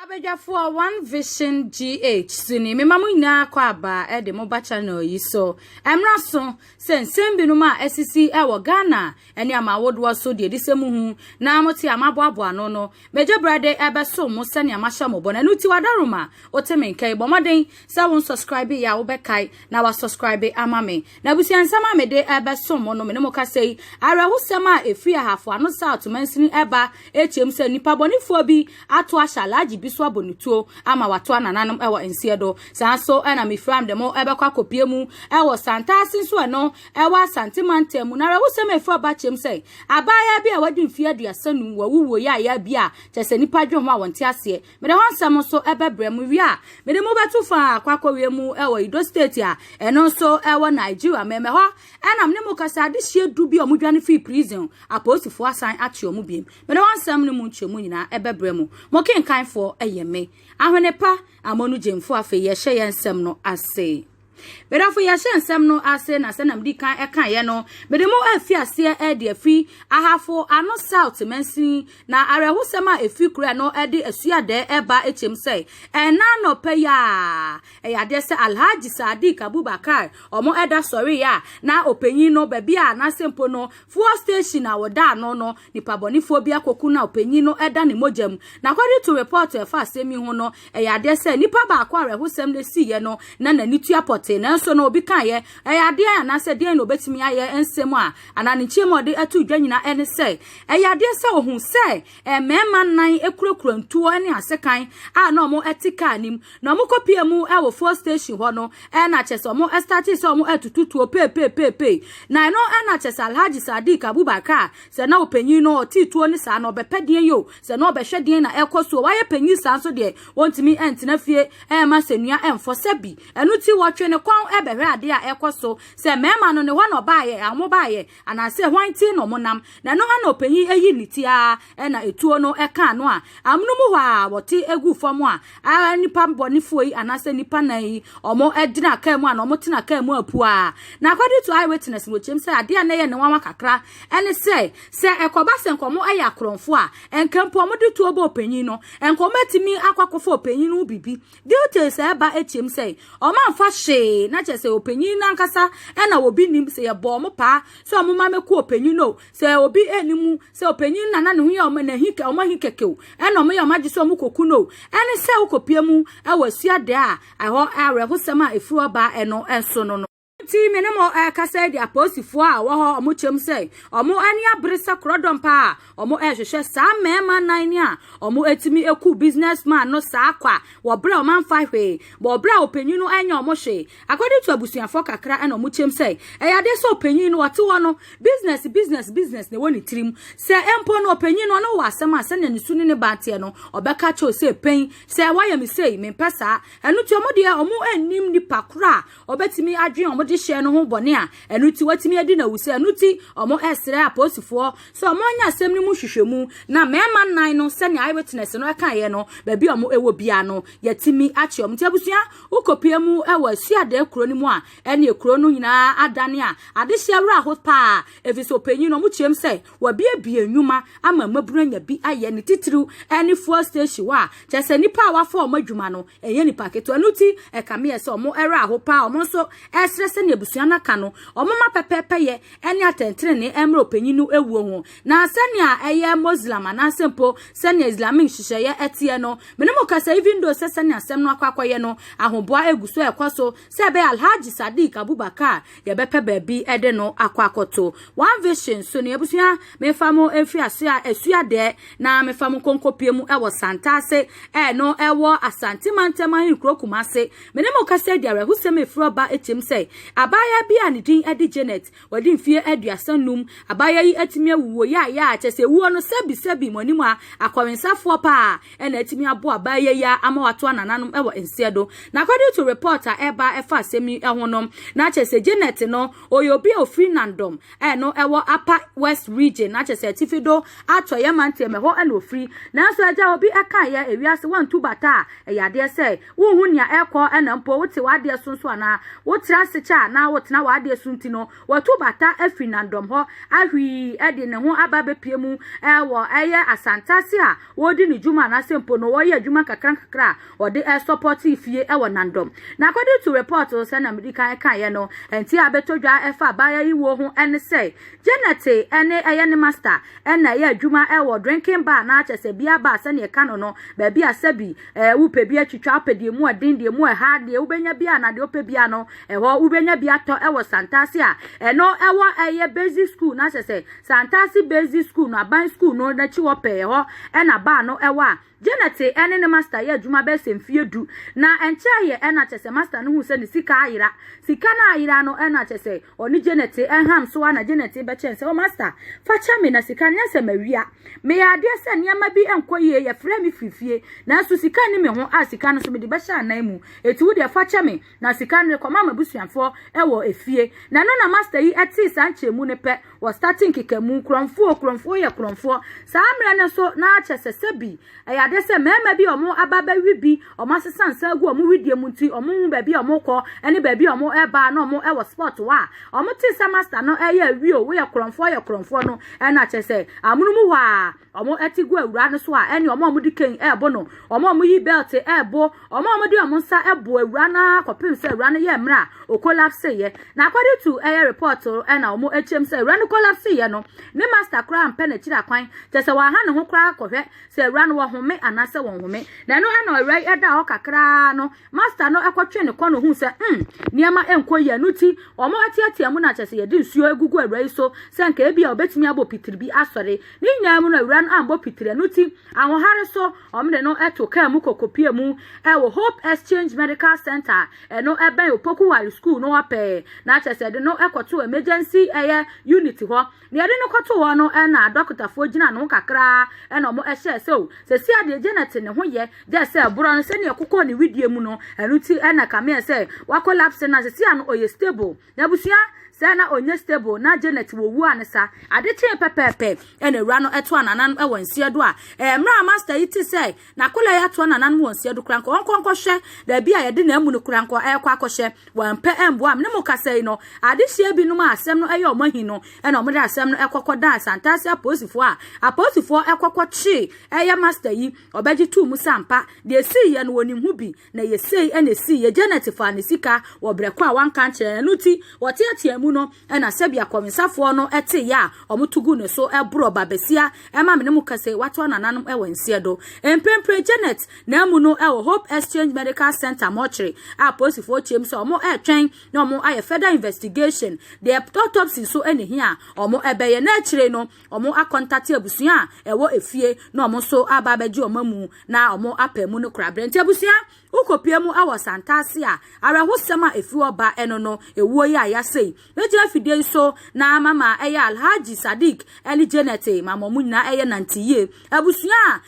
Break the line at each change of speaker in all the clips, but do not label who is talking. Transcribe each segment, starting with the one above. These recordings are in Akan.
For One Vision GH sini me mamu nya kwa aba e de mobile channel yi so emra so sensem binu ma SCC e wo Ghana eni ama wodwo so de disemu hu na moti amaboabo ano no meje brade ebe so mo sene amasha mo bona nuti wadaruma oteme nkai bomoden se won subscribe ya wo be kai na wa subscribe ama me na busiansama me de ebe so mo no me mo ka sei arehusema efi ahafo ano south mansini eba echem se nipa bonifo bi ato ashalaji bi so abonutuo ama wato anananom ewo ensiedo sanso na me from dem ebekwa kopie mu ewo santase so no ewo santimantemu na rehusema efi obachem sei abaya bi a wadi mfie aduasanu wawuwo ya bi a chese nipa dwom a wonte ase me de honsam so ebebrem wi a me de mo betu fa akwakowie mu ewo Edo State a eno so ewo Nigeria meme ho enam ne mo kasa de hie du bi omudwane fi prison aposifo asan ache omu biem me de honsam ne mu nchemu nyina ebebrem mo kenkan fo eyeme ahwenepa amonu jemfo afe ye hye yensem no ase Bedafo ya nsem no ase na senam di kan ekan ye no bedemo afi ase e de afi ahafo ano south mensin na arehusema afi kura no e de asuade eba echem sei ena no peya e ya de se Alhaji Sadiq Abubakar omo eda sorry ya na openyin no baby a na sempo no fuel station na woda no nipa bonifo bia koku na openyin no eda ne mojam na according to report e fa asemi ho no e ya de se nipa ba akwa arehusem le si ye no na nanitu apote na so no obi kan ye ade na se de no betimi aye ensem a anane chiemo de atu dwanyina ene se ade se ohun se mema nan ekurokuro ntuo ene asekan a na omo etika nim na omo kopie mu e wo fuel station ho no na chese omo start se omo etututuo pe na no na chese Alhaji Sadiq Abubakar se na opanyin no otituo ni sa na obepedien yo se na obehwedien na ekoso waye panyin sa so de wontimi entina fie ma senua emfo sebi enu ti wotwe ne kwan ebehwe ade a ekoso se mema no ne ho no baaye amobaaye anase hwanti no monam na no ana opanyin eyi nitia na etuo no eka no a amnumu ho a wote egu fom a nipa bonifo yi anase nipa nan yi omo edina ka mu a no omo tina ka mu apu a na according to eyewitness no chem se ade a na ye ne wanwa kakra ene se ekoba se nkomo aya kronfo a enkempo omo de tuo ba opanyin no enkomo atimi akwakofo opanyin no bibi details eba echem se omo amfa hye na chese opanyin na nkasa na obi nim se ye bo mo pa so omo ma meku opanyin no se obi enimu se opanyin na ne hu ye omo na hike omo hikekeu na omo ye omagi so omo koku no ene se ukopie mu awasuade a aho arehusema efuo ba eno enso no ti menemo kasa di aposifo a wo ho omo chem sei omo ani abresa krodom pa omo hwehwe sa mema nan ni a omo etimi eku businessman no sa akwa wo bra oman fa hwe wo bra opanyin no anya omo hwe according to abusuafo kakra na omo chem sei ya de so opanyin no wote wo no business ne woni trim se empo no opanyin no wo asema se na nisu ne baate no obeka cho se pen se waya mi sei me pesa enu ti omo de omo anim ni pakra obetimi adwen omo share no ho bone a enuti watimi adi na wuse enuti omo esre aposifo so omo nya asem ni mu hwehwemu na mema nan no se ne eyewitness no aka ye no ba bi omo ewo bia no yatimi achi omo tiabusua ukopie mu ewa suade ekuro ni mu a ene ekuro no nyina adane a ade hye ho pa efiso opanyin no mu chiem se wa bia enwuma ama maburu nya bi aye ne titiru ene fuel station wa chese nipa wafo omo adwuma no eye nipa keto enuti ekame ye se omo era ho pa omo so esre ne abusuana ka no omoma pepepe ye ene atentere ne emro panyinu ewuo ho na senia eye muslim na sempo senia islamic hihye ye etie no menemo kasa even though senia asem no akwakoye no ahoboa eguso ekwaso se be Alhaji Sadiq Abubakar ye bepe baabi ede no akwakoto One Vision so ne abusua mefamo efi ase a esuade na mefamo konkopie mu ewo santase no ewo asantimantema hikrokumase menemo kasa diare husem efro ba echem sei abaya bia ne din edi Janet wadi mfie aduasanum abaya yi atimi awuwo ya chese wuo no sebi monimu a akwensafo pa na atimi abo abaya ya amawato anananum ewo ensiedo na according to reporter eba efa asemi ehonom na chese Janet no oyobi ofri nandom no ewo upper west region na chese tifido atoye mante me ho na ofri na so aja obi aka ya ewiase wantu bata yade se wo hu nia ekọ na mpo wote wade sonso ana wotra secha ya na wotena wade sunti no watu bata afi nandom ho ahwi ede ne ho aba bepie mu wo eye asantase a wodi ne juma na sempo no wo ye juma kakra ode support ifie wo nandom na according to report say na medical kan ye no enti abetodwa efa baya yiwo ho ene say Janet ene eye ne master ena ye juma wo drinking bar na achese bia ba se ne kan no ba bia sabi wupe bia twitwa apedie mu adin die mu ha de ubenya bia na de ope bia no ho ubenya bia to wo santase a eno wo eye basic school na achese santase basic school no aban school no na chi wo pe ho ena ba no a Janet ene ne master ye adwuma be semfie du na enche ye ena chese master no hu se ne sika ayira sika na ayira no ena chese oni Janet enham so na Janet be chense o master fa cha me na sika nya se mawia me ya de se niam bi enkoye ye frɛ me fifie na so sika ni me ho a sika no so me de be sha nan mu eti wo de fa cha me na sika no koma mabusuafo wo efie na no na master yi eti sanche mu ne pe wo starting kikamu kromfo ye kromfo sa amra ne so na chese sebi ade se mema bi omo ababa wibi omo sesansa gu omo widie mu nti omo hu ba bi omo kọ ene ba bi omo eba na omo ewo sport wa omo ti semester no eye wi o we kromfo no na chese amunumu wa omo eti gu awura no so a ene omo diken ebo no omo yi belt ebo omo di omo nsa ebo awura na kopim se awura no ye mra o collapse ye na according to report na omo echem se awura no collapse ye no ne master kra ampe na chira kwan chese wa ha ne ho kra kohwe se awura no wo home anase won home na no ana rai eda o kakra no master no ekotwe ne kono hu se niema enkoye nuti omo atiatia mu na chese ye di nsuo egugu awrai so se nka ebia obetimi abo pitiribi asore ni nya mu na awura no ambo pitire nuti awon hare so omde no etoka mu kokopie mu wo Hope Exchange Medical Center no eben opoku wari school no ape na chese de no ekoto emergency unit ho ne de no koto ho no na doctor fo gina no kakra na omo ehye se si ade Janet ne ho ye je se buro no se ne kokko ne widie mu no enuti na kame se wa collapse na se si an oye stable na busia se na onye stable na Janet wo wu anesa ade che pepepe ene wura no eto ananan ewo nsie do a mra master yiti se na kola ya to ananan wo nsie do kranko onkonko hwe da bia ye de na amu no kranko ekwa akohye wampe embo am ne mo kasai no ade hye bi no ma asem no eye omahi no ena omde asem no ekokko dan santase aposifo ekokko chi eye master yi obeji tu mu sampa de si ye no wonim hu bi na ye sei ene si ye Janet fa ne sika wo breko a wanka nche nuti wote atia no ena sebia komisafo no ete ya omutugu ne so ebro babesia ema me ne mu kase wato nananom ewensie do empempre Janet na mu no ewo Hope Exchange Medical Center mortuary aposifo chiem so omo etwen na omo aye further investigation the autopsy so ene hia omo ebeye na akire no omo akontate abusuan ewo efie na omo so ababeji omamu na omo apemu no krabrenti abusuan ukopie mu awo santase a arahosema efi oba eno no ewuo ya yasei ejira fidie so na mama eye Alhaji Sadiq eni Janet mama mu nyina eye nantiye abusuan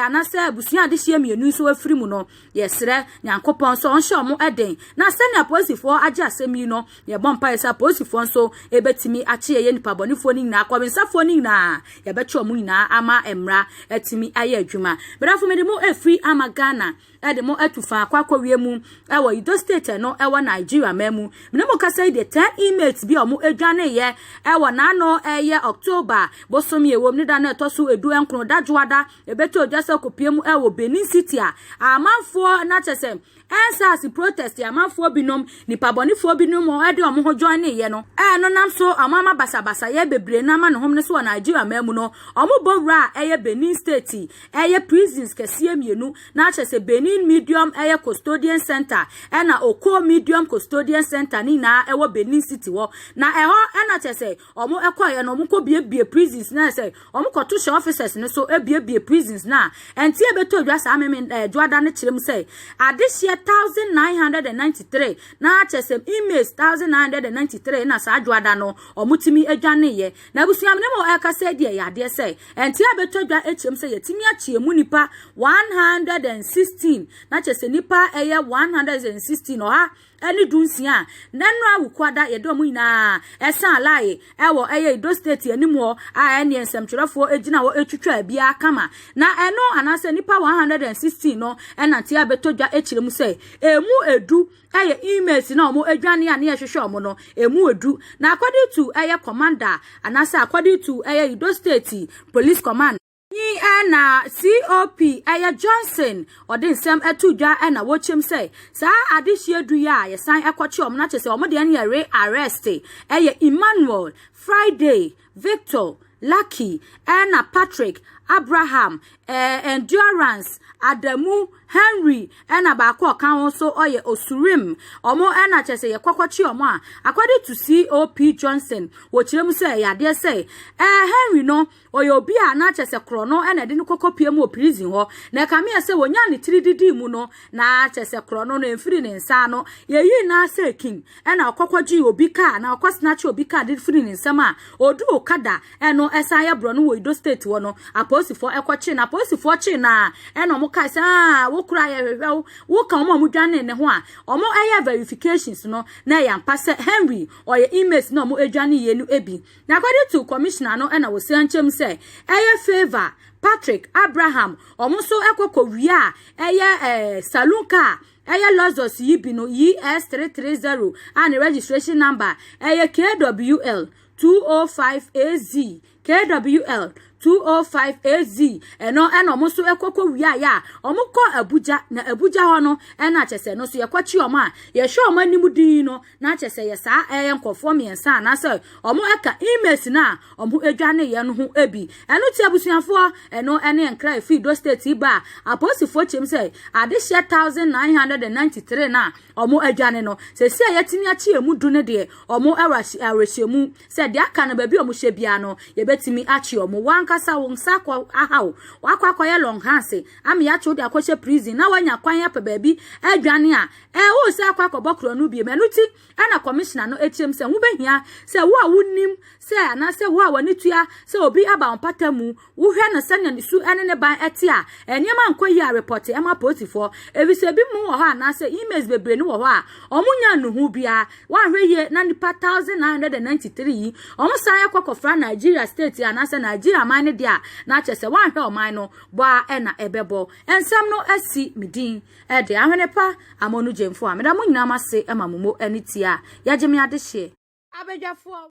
anase abusuan de hie mienu so afiri mu no yesre nyankopon so onhye omo eden na sene aposifo age asemi no ye bompa yesa aposifo so ebetimi ache ye nipa bonifo ni nyina kwabensafo ni nyina ye beche omo nyina ama emra etimi aye adwuma berafo medimo efri ama Ghana edemo atufa akwakowie mu ewo Edo State no ewo Nigeria memu menemo kasa de 10 emails bi omo edwane ye ewo na no eye October bosomi ewo ni da na etoso edu enkro dajuada ebeto odasa kopie mu ewo Benin City a amanfo na chese ensas protest amanfo binom nipa bonifo binom o ade omo ho join ye no no nam so amama basabasa ye bebre na ma no hom ne so Nigeria memu no omo bowra eye Benin State eye prisons kese mienu na chese Benin Medium eye Custodian Center na Oko Medium Custodian Center ni na ewo Benin City wo na eho na chese omo ekoye no omo ko bie prisons na se omo ko to show officers ne so bie prisons na enti ebeto odwa sa ameme juada ne kirem se adehye 1993 na chese emails 1993 na sa juada no omutimi adwane ye na busuam ne mo akase de ya de se enti ebeto odwa ekirem se yetimi achiemu nipa 116 na chese nipa eye 116 no ha eni dunsia nanra wukwada ye do mu ina esa alaye ewo eye Edo State anim ho a ene ensemtwerefo egina wo etwetwa bia kama na eno anase nipa 116 no enante abetodwa echirem se emu edu eye emails na omo adwane a na yehwehwe omo no emu edu na according to eye commander anase according to eye Edo State Police Command Yi na COP aya Johnson odin sem etudwa na wochim say sa adehie du ya yesan ekoche om na chese om de ne re arrest aya Emmanuel Friday Victor Lucky na Patrick Abraham Endurance Adamu Henry na baako kan ho so oye Osurim omo na chese ye kwakwachi omo a according to COP Johnson wo kirem say ya de say Henry no oye obi a na chese kro no na de ne kokopie mu prison ho na ka me say wonya ne tirididi mu no na chese kro no emfiri ne nsa no ye yi na say king na okokwaji obi ka na okwasnachi obi ka de firi ne nsama odu okada no esa ye bro no wo Edo State wo no aposifo ekwachi na aposifo chi na no mo ka say wo kura ye hwehwe wo ka omo dwane ne ho a omo eye verifications no na ya mpase Henry oye emails no mo adwane ye nu ebi na according to commissioner no na wo se anchem say eye favor Patrick Abraham omo so ekokowia eye saloon car eye Lozos yibi no ES330 and registration number eye KWL 205AZ KWL 205AZ eno muso ekoko wia ya omuko Abuja na Abuja ho no na chese no so yekwachi omo a ye hwe omo animudi no na chese ye sa enkofo miensa na so omo eka emails na omo adwane ye no ho ebi eno ti abusuafo eno ene enkra efi Edo State ba aposifo chem say adehye 1993 na omo adwane no se se yetimi achi emu du ne de omo awrasiemu se de aka na ba bi omo hye bia no ye betimi achi omo kasa wonsa kwa ahaw wakwa ye long hanse am ya chodi akoshe prison na wanya kwan ya pa baabi adwane a wo se akwa kobokro no bie menuti ana commissioner no echem se wo behia se wo a wonim se ana se wo a wani tua se obi aba onpata mu wo hwe na sanya nisu ene ne ban ete a enyema nkoyi a report e ma potifo ebise bi mu wo ha na se emails bebre ni wo ho a omunya no hu bia wa hwe ye na nipa 1993 omo san ya kwakofra Nigeria State ana se Nigeria man dia na chese wan hwe oman no boa na ebebo ensam no asi midin de ahwene pa amonu jemfo a meda munyina mase emamumo anitia yagye me adehye abedwafo